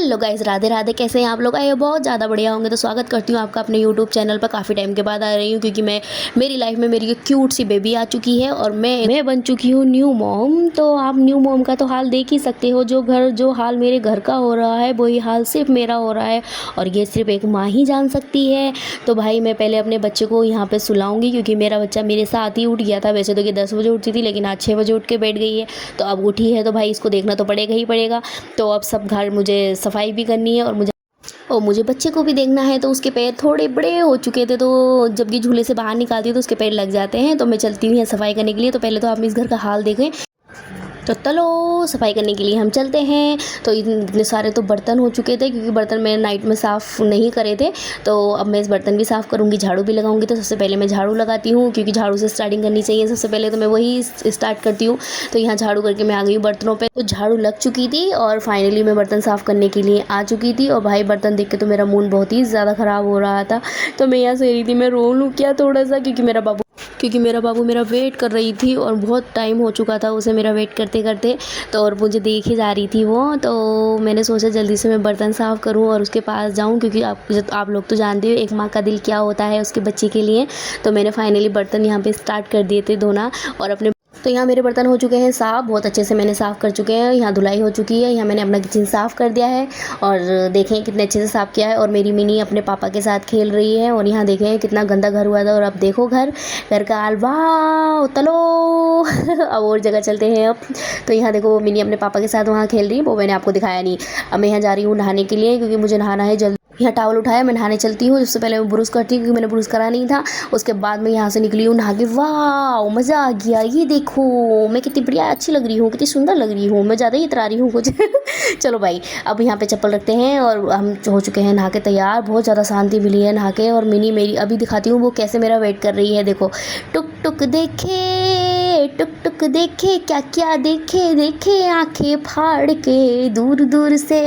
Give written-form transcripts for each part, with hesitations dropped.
Hello guys, Radhe Radhe. कैसे हैं आप लोग? आए बहुत ज़्यादा बढ़िया होंगे। तो स्वागत करती हूँ आपका अपने यूट्यूब चैनल पर। काफ़ी टाइम के बाद आ रही हूँ क्योंकि मेरी लाइफ में मेरी एक क्यूट सी बेबी आ चुकी है और मैं बन चुकी हूँ न्यू मॉम। तो आप न्यू मॉम का तो हाल देख ही सकते हो। जो हाल मेरे घर का हो रहा है वही हाल सिर्फ मेरा हो रहा है और ये सिर्फ एक माँ ही जान सकती है। तो भाई मैं पहले अपने बच्चे को यहाँ पर सुलाऊँगी क्योंकि मेरा बच्चा मेरे साथ ही उठ गया था। वैसे तो ये 10 बजे उठती थी लेकिन आज 6 बजे उठ के बैठ गई है। तो अब उठी है तो भाई इसको देखना तो पड़ेगा ही पड़ेगा। तो अब सब घर मुझे सफाई भी करनी है और मुझे बच्चे को भी देखना है। तो उसके पैर थोड़े बड़े हो चुके थे, तो जब ये झूले से बाहर निकालती है तो उसके पैर लग जाते हैं। तो मैं चलती हूँ यहाँ सफाई करने के लिए। तो पहले तो आप इस घर का हाल देखें। तो चलो सफाई करने के लिए हम चलते हैं। तो इतने सारे तो बर्तन हो चुके थे क्योंकि बर्तन मैं नाइट में साफ़ नहीं करे थे। तो अब मैं इस बर्तन भी साफ़ करूँगी, झाड़ू भी लगाऊंगी। तो सबसे पहले मैं झाड़ू लगाती हूँ क्योंकि झाड़ू से स्टार्टिंग करनी चाहिए। सबसे पहले तो मैं वही स्टार्ट करती हूँ। तो यहाँ झाड़ू करके मैं आ गई हूँ बर्तनों पर। तो झाड़ू लग चुकी थी और फाइनली मैं बर्तन साफ़ करने के लिए आ चुकी थी। और भाई बर्तन देख के तो मेरा मूड बहुत ही ज़्यादा ख़राब हो रहा था। तो मैं यहाँ से रही थी मैं रो लूँ क्या थोड़ा सा, क्योंकि मेरा बाबू मेरा वेट कर रही थी और बहुत टाइम हो चुका था उसे मेरा वेट करते करते। तो और मुझे देख ही जा रही थी वो। तो मैंने सोचा जल्दी से मैं बर्तन साफ़ करूं और उसके पास जाऊं क्योंकि आप लोग तो जानते हो एक माँ का दिल क्या होता है उसके बच्चे के लिए। तो मैंने फाइनली बर्तन यहाँ पे स्टार्ट कर दिए थे धोना और अपने। तो यहाँ मेरे बर्तन हो चुके हैं साफ़, बहुत अच्छे से मैंने साफ़ कर चुके हैं। यहाँ धुलाई हो चुकी है। यहाँ मैंने अपना किचन साफ़ कर दिया है और देखें कितने अच्छे से साफ़ किया है। और मेरी मिनी अपने पापा के साथ खेल रही है और यहाँ देखें कितना गंदा घर हुआ था। और अब देखो घर का हाल, वाह तलो। अब और जगह चलते हैं अब। तो यहाँ देखो वो मिनी अपने पापा के साथ वहाँ खेल रही है, वो मैंने आपको दिखाया नहीं। अब मैं यहाँ जा रही हूँ नहाने के लिए क्योंकि मुझे नहाना है जल्दी। यहाँ टॉवल उठाया, मैं नहाने चलती हूँ। उससे पहले मैं ब्रुश करती हूँ क्योंकि मैंने ब्रुश करा नहीं था। उसके बाद मैं यहाँ से निकली हूँ नहा के। वाह मज़ा आ गया, ये देखो मैं कितनी बढ़िया अच्छी लग रही हूँ, कितनी सुंदर लग रही हूँ। मैं ज़्यादा ही इतरा रही हूँ कुछ। चलो भाई अब यहाँ पे चप्पल रखते हैं और हम हो चुके हैं नहा के तैयार। बहुत ज़्यादा शांति मिली है नहा के। और मिनी मेरी अभी दिखाती हूँ वो कैसे मेरा वेट कर रही है। देखो टुक टुक देखे क्या क्या देखे आंखें फाड़ के दूर दूर से।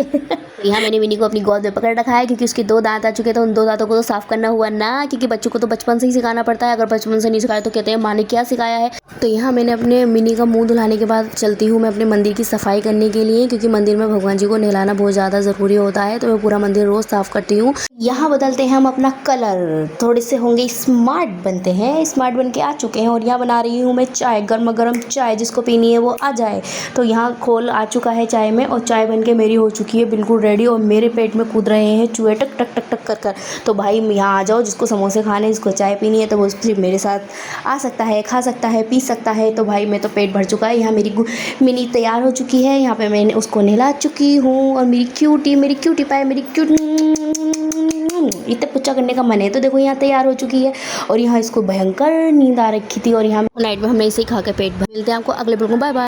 यहाँ मैंने मिनी को अपनी गोद में पकड़ रखा है क्योंकि उसके 2 दांत आ चुके थे। उन 2 दांतों को तो साफ करना हुआ ना, क्योंकि बच्चों को तो बचपन से ही सिखाना पड़ता है। अगर बचपन से नहीं सिखाया तो कहते हैं माँ ने क्या सिखाया है। तो यहाँ मैंने अपने मिनी का मुंह धुलाने के बाद चलती हूँ मैं अपने मंदिर की सफाई करने के लिए क्योंकि मंदिर में भगवान जी को नहलाना बहुत ज़्यादा ज़रूरी होता है। तो मैं पूरा मंदिर रोज़ साफ़ करती हूँ। यहाँ बदलते हैं हम अपना कलर, थोड़े से होंगे स्मार्ट बनते हैं। स्मार्ट बन के आ चुके हैं और यहाँ बना रही हूँ मैं चाय, गर्मा गर्म चाय। जिसको पीनी है वो आ जाए। तो यहाँ खोल आ चुका है चाय में और चाय बन के मेरी हो चुकी है बिल्कुल रेडी। और मेरे पेट में कूद रहे हैं चूहे टक टक टक टक कर कर। तो भाई यहाँ आ जाओ, जिसको समोसे खाने, जिसको चाय पीनी है तो वो सिर्फ मेरे साथ आ सकता है, खा सकता है, पी सकता है। तो भाई मैं तो पेट भर चुका है। यहाँ मेरी मिनी तैयार हो चुकी है। यहाँ पे मैंने उसको नहला चुकी हूँ और मेरी क्यूटी पाए मेरी क्यूट इतना पुच्चा करने का मन है। तो देखो यहाँ तैयार हो चुकी है और यहाँ इसको भयंकर नींद आ रखी थी। और यहाँ नाइट में हमने इसे ही खा के पेट भर। मिलते हैं आपको अगले ब्लॉग में, बाय बाय।